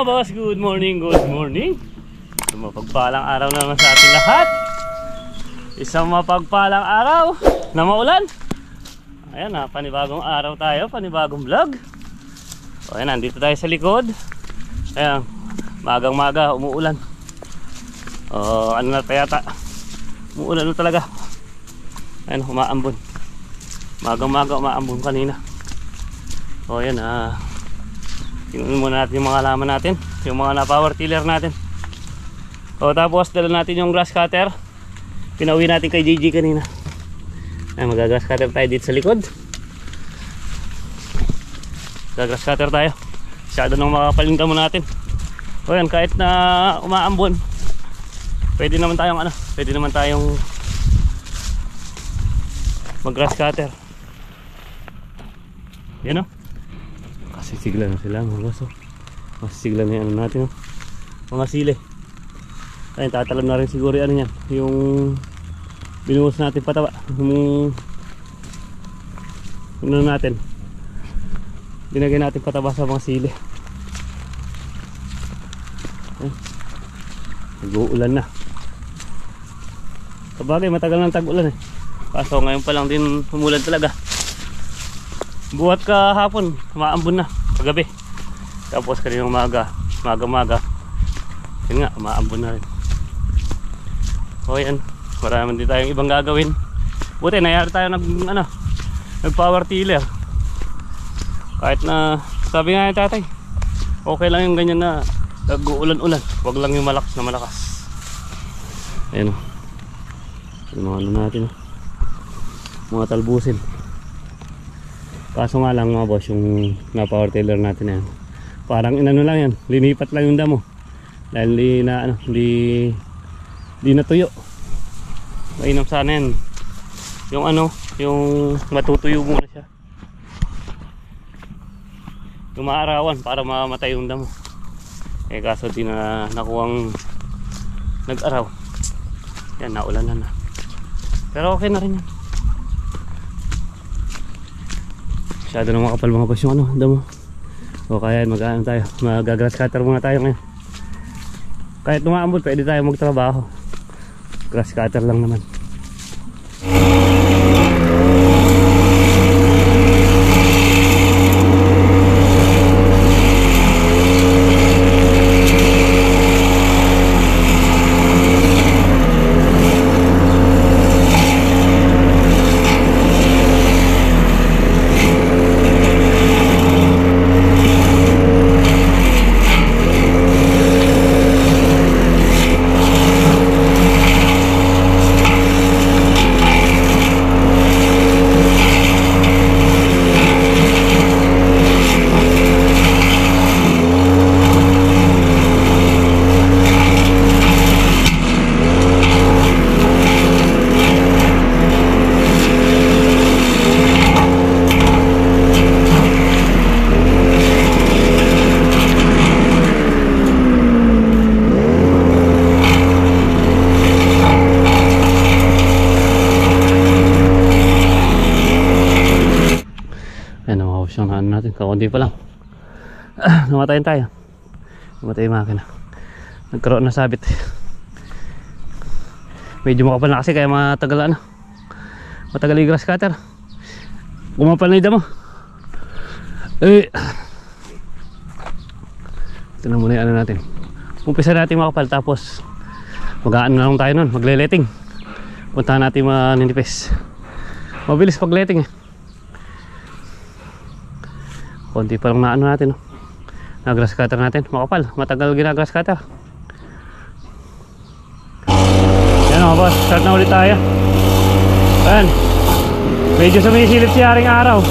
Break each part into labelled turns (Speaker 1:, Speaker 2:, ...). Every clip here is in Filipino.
Speaker 1: boss, good morning, good morning. Isang mapagpalang araw naman sa ating lahat. Isang mapagpalang araw na maulan. Ayan na, panibagong araw tayo, panibagong vlog. O ayan, nandito tayo sa likod. Ayan, magang maga, umuulan. O ano na yata, umuulan na talaga. Ayan, umaambon. Magang maga, umaambon kanina. O ayan, tingnan muna natin yung mga halaman natin, yung mga na-power tiller natin. O tapos dala natin yung grass cutter. Pinauwi natin kay JJ kanina. Ay, mag-grass cutter tayo dito sa likod. Mag-grass cutter tayo. Masyado nang makapalinda mo natin. O yan, kahit na umaambon, pwede naman tayong mag-grass cutter. Yan o. Sisigla na sila mga boss. Masisigla na yung ano natin, mga sili. Ayun, tatalam na rin siguro ano yan, yung binuhos natin pataba, yung ano natin, binagay natin pataba sa mga sili. Nag-uulan na. Sabagay matagal ng tag-ulan eh, kaso ngayon pa lang din umulan talaga. Buhat ka hapon, umaambon na paggabi. Tapos kaninang maga yun nga, umaambon na rin. O yan, marami din tayong ibang gagawin. Buti nayari tayo nag power tiller. Kahit na sabi nga yung tatay, okay lang yung ganyan na nag-uulan-ulan, wag lang yung malakas na malakas. Ayan o, yung mga ano natin, mga talbusin. Kaso nga lang mga boss, yung na-power tiller natin yan, parang inano lang yan, linipat lang yung damo. Dahil di natuyo. Mainam sana yan. Yung matutuyo muna siya. Yung maarawan para mamatay yung damo. Eh kaso di na nakuwang nag-araw. Yan, naulan na. Pero okay na rin yan. Masyado na makapal mga boss yung damo. O kaya mag-ano tayo, mag-grass cutter muna tayo ngayon. Kahit umaambon pwede tayo magtrabaho. Grass cutter lang naman. Yung ano natin, kaunti pa lang. Namatayin tayo. Namatay yung makina. Nagkaroon na sabit. Medyo makapal na kasi kaya matagal matagal yung grass cutter. Gumapal na yung damo. Ito na muna yung ano natin. Umpisa natin makapal, tapos mag-aan na lang tayo nun, magle-letting. Puntahan natin maninipis. Mabilis pag-letting eh. Konti pa lang na ano natin, na grass cutter natin, makapal, matagal gina-grass cutter. Yan mga boss, start na ulit tayo. Ayan, medyo sumisilip si Haring Araw.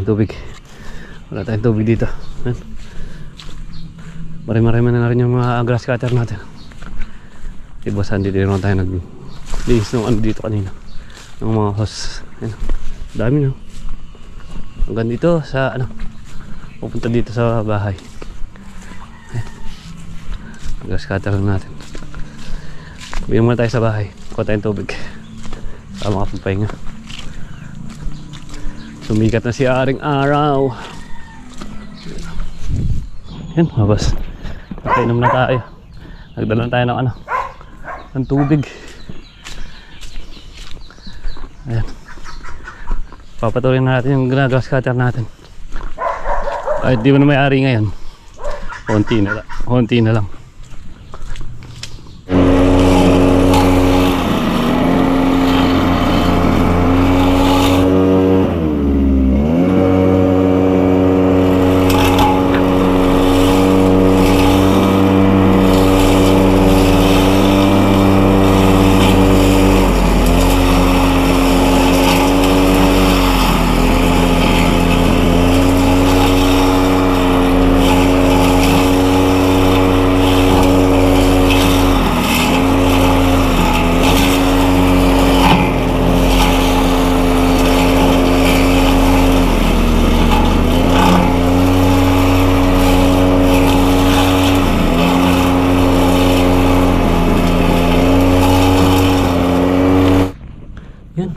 Speaker 1: tayong tubig. Wala tayong tubig dito. Ayan. Marami-marami na rin yung mga grass cutter natin. Ibasan dito naman tayo naglinis ng ano dito kanina. Ng mga hose. Ayan. Dami no. Hanggang dito sa ano. Pupunta dito sa bahay. Ayan. Grass cutter natin. Uwi muna tayo sa bahay. Kuha tayong tubig. Sama ka pampahinga. Sumikat na si Aring Araw. Yan, mabas. Nakainom na tayo. Nagdala tayo ng ano, ng tubig. Ayan. Papatuloy na natin yung grass cutter natin. Kahit di mo na may ari ngayon. Konti na lang.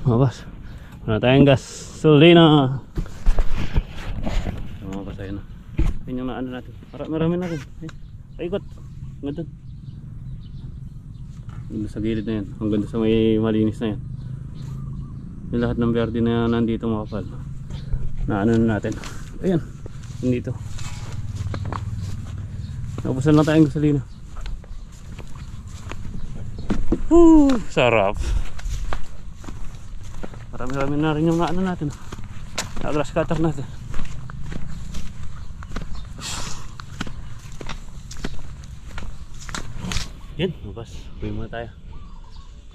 Speaker 1: Mabas. Wala tayong gasolina. Mabas tayo na. Yun yung naano natin. Marami na rin. Paikot. Hanggang doon. Hanggang sa gilid na yan. Hanggang sa may malinis na yan. Yung lahat ng verde na nandito makapal. Naano na natin. Ayan. Nandito. Napusan lang tayong gasolina. Sarap. Marami-rami na rin yung ano natin. Grass cutter natin. Yan, mabas. Uwi muna tayo.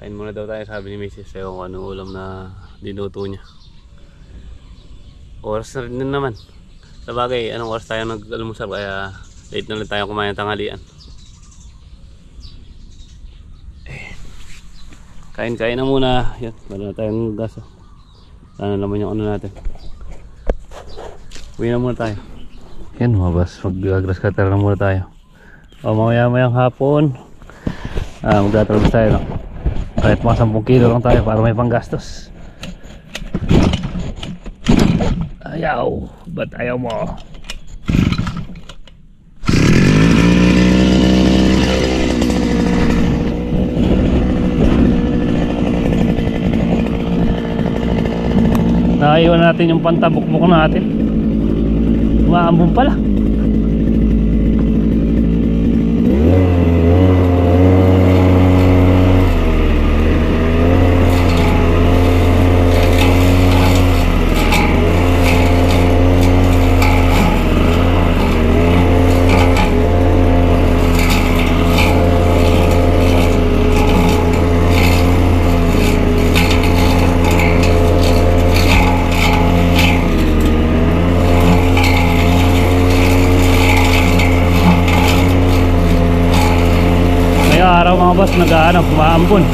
Speaker 1: Kain muna daw tayo, sabi ni Mrs. Ewan ko anong ulam na dinuto niya. Oras na rin din naman. Sabagay, anong oras tayo nag-almusal kaya late na lang tayo kumain ng tanghalian. Kain-kain na muna. Yan, wala na tayong gas. Sana naman yung ano natin. Uwi na muna tayo. Yan, mabas. Mag-grass cutter na muna tayo. O mamaya-mayang hapon magtatalabas tayo lang. Kahit mga 10 kilo lang tayo para may panggastos. Ayaw. Ba't ayaw mo? Naiwan natin yung pantabukbuk natin. Maambon pala. Araw mga boss, nag-aanap, umaambon.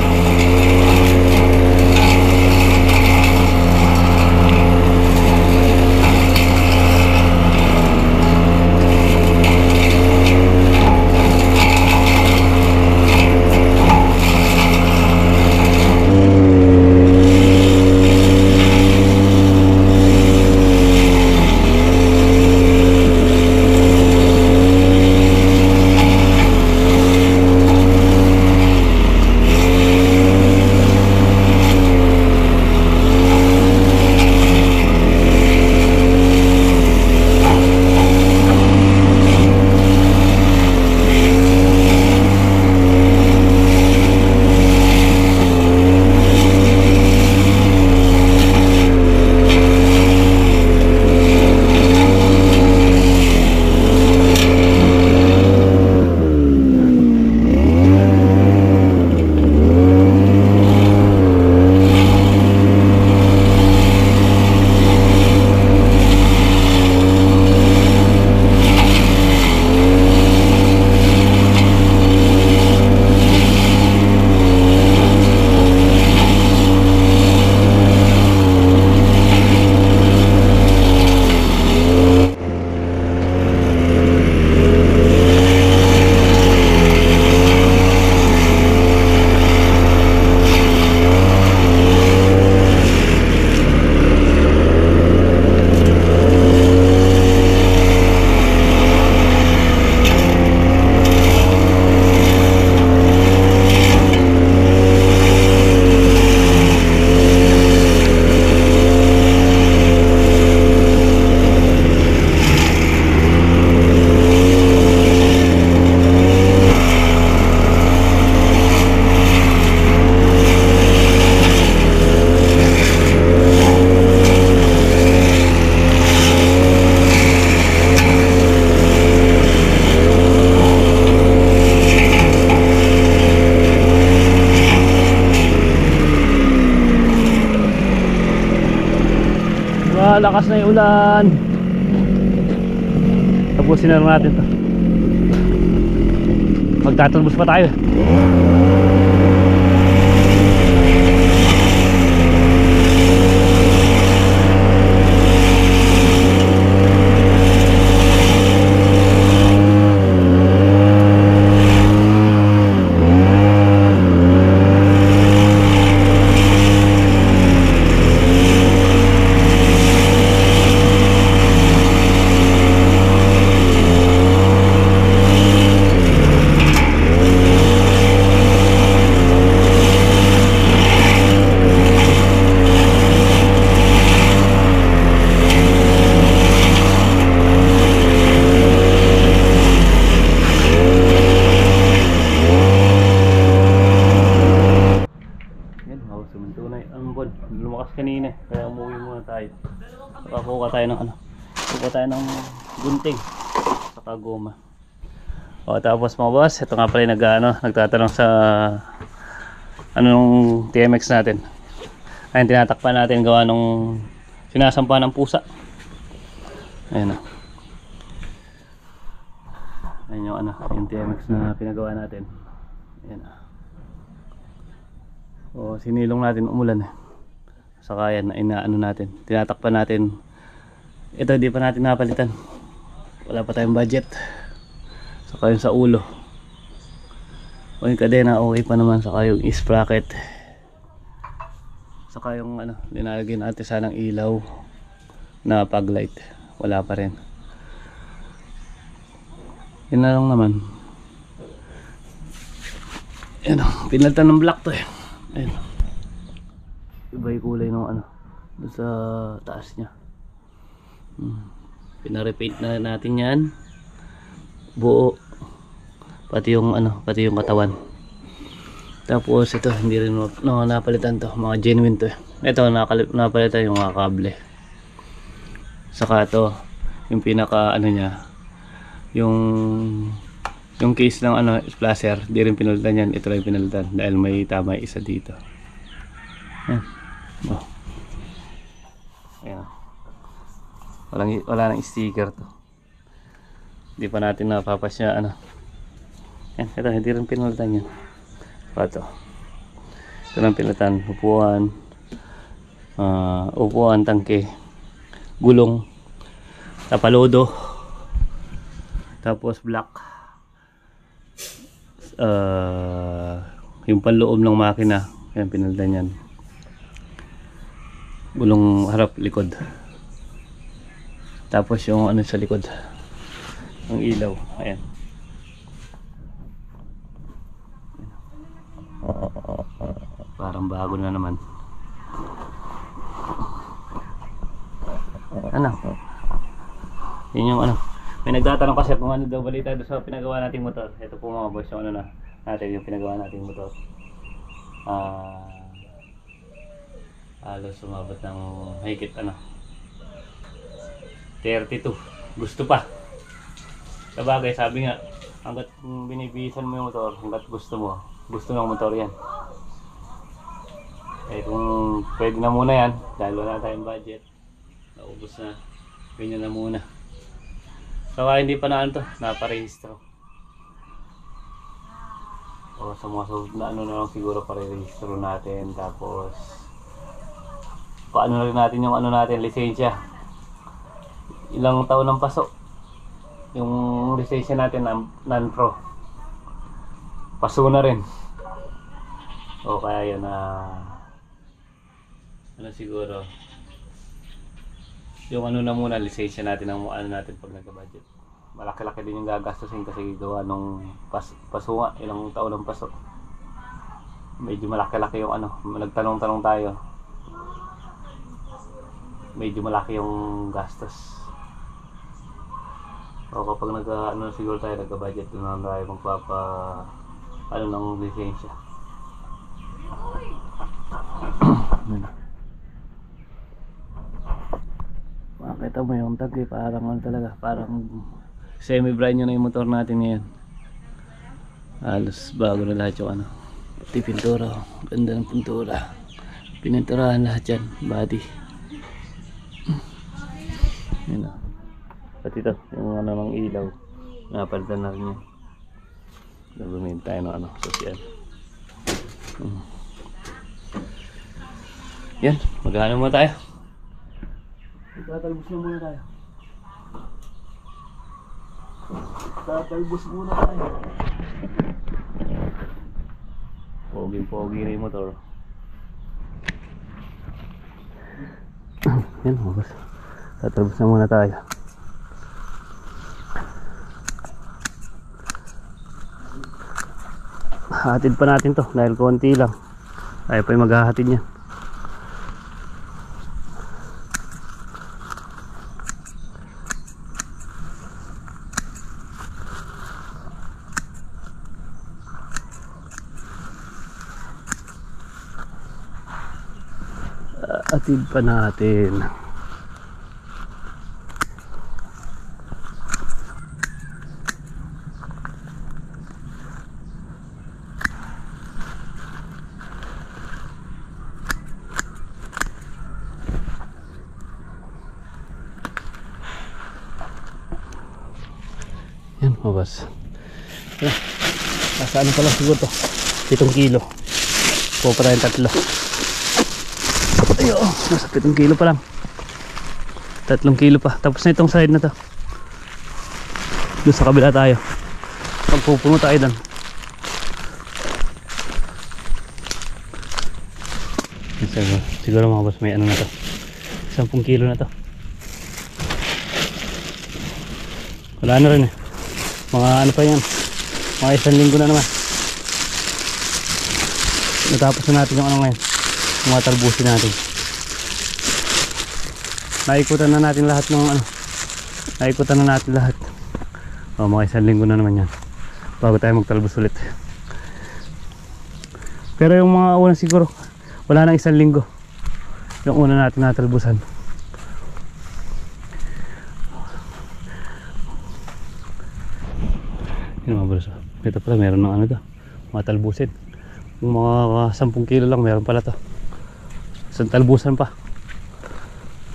Speaker 1: lumalakas na yung ulan. Tapusin na lang natin to. Magtatalbos pa tayo. Lumakas kanina, kaya umuwi muna tayo. Kukuha tayo ng kukuha tayo ng gunting saka goma. O tapos mga boss, ito nga pala yung nagtatanong sa anong TMX natin. Ayun, tinatakpan natin gawa nung sinasampa ng pusa. Ayun o. Ayun yung TMX na pinagawa natin. Ayun o. O sinilong natin, umulan eh. Saka yan, natin, tinatakpan natin. Ito di pa natin napalitan, wala pa tayong budget. Saka yung sa ulo, o yung kadena okay pa naman. Saka yung sprocket, saka yung linalagyan natin sanang ilaw na pag light, wala pa rin. Yun na lang naman. Yan o, pinalitan ng black to eh. Ayun, iba yung kulay ng doon sa taas nya. Pinarepaint na natin yan buo, pati yung katawan. Tapos ito hindi rin napalitan to, mga genuine to. Ito napalitan yung mga kable. Saka ito yung pinaka nya, yung case ng splasher, di rin pinalitan yan. Ito lang pinalitan dahil may tama isa dito. Yan. Oh. Ayan. Wala nang sticker to. Hindi pa natin napapasya yan, ito hindi rin pinalitan yan. Ito lang pinalitan. Upuan, tangke, gulong, tapalodo, tapos black, yung panloob ng makina, yan pinalitan yan. Gulong harap, likod. Tapos yung sa likod, yung ilaw, ayan. Parang bago na naman. Yun yung may nagtatanong kasi kung ano daw balita doon sa pinagawa nating motor. Ito po mga boys, yung natin, yung pinagawa nating motor. Halos sumabot ng higit 32. Gusto pa. Sabagay, sabi nga, hanggat binibisan mo yung motor, hanggat gusto ng motor yan. Eh kung pwede na muna yan, dahil wala tayong budget, naubos na, ganyan na muna. Saka hindi pa naparehistro. O sa mga susunod na na lang siguro parehistro natin. Tapos paano na rin natin yung natin, lisensya. Ilang taon ng paso yung lisensya natin, non-pro. Paso na rin. O kaya yun siguro yung na muna, lisensya natin ang natin pag nagka-budget. Malaki-laki din yung gagastusin kasi gawa nung paso nga, ilang taon ng paso. Medyo malaki-laki yung nagtanong-tanong tayo. Medyo malaki yung gastos. O kapag siguro tayo nagka-budget, doon na tayo magpapa ng lisensya. Makita mo yung tag parang talaga, parang semi-brand nyo na yung motor natin ngayon. Halos bago na lahat yung pati pintura, ganda ng pintura, pininturahan lahat yan, body. Yun na. At ito, yung ano ng ilaw. Napalitan na rin yun. Gagawin tayo ng ano, social. Yan, maghanap muna tayo. Tatalbos na muna tayo. Tatalbos muna tayo. Pogi-pogi na yung motor. Yan, mabas. Tatalbos na muna tayo. Hatid pa natin to dahil konti lang. Tayo pa yung maghahatid niya. Hatid pa natin. Yan, mabas. Yan. Nasa ano pala siguro to? 7 kilo. Kuha pa tayong 3. Ayo, nasa 7 kilo pa lang. 3 kilo pa. Tapos na itong side na to. Doon sa kabila tayo. Pagpupuno tayo doon. Siguro mga boss may ano na to. 10 kilo na to. Wala na rin eh. Mga ano pa yan. Mga 1 linggo na naman. Natapos na natin yung ano ngayon. Mga talbusin natin. Naikutan na natin lahat ng ano. Naikutan na natin lahat. O, mga 1 linggo na naman yan. Bago tayo magtalbos ulit. Pero yung mga una siguro wala nang 1 linggo. Yung una natin natalbusan. Yun mga bros. Ito pala meron ng ano to. Mga talbusin. Yung mga 10 kilo lang meron pala to. Isang talbusan pa.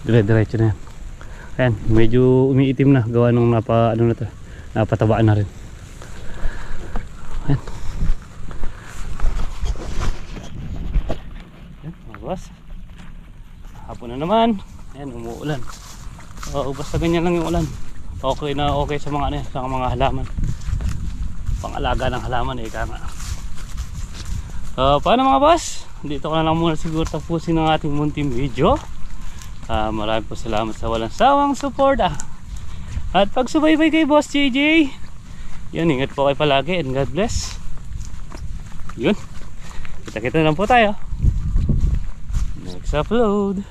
Speaker 1: Dire-diretso na yan. Ayan, medyo umiitim na. Gawa nung napatabaan na rin. Ayan. Ayan, mga boss. Hapon na naman. Ayan, umuulan. Basta ganyan lang yung ulan. Okay na okay sa mga ano yan, sa mga halaman. Pangalaga ng halaman eh, kaya nga. Paano mga boss? Dito ko na lang muna siguro tapusin ang ating munting video. Maraming po salamat sa walang sawang support at pagsubaybay kay Boss JJ. Yun, ingat po kayo palagi and God bless. Yun, kita-kita lang po tayo next upload.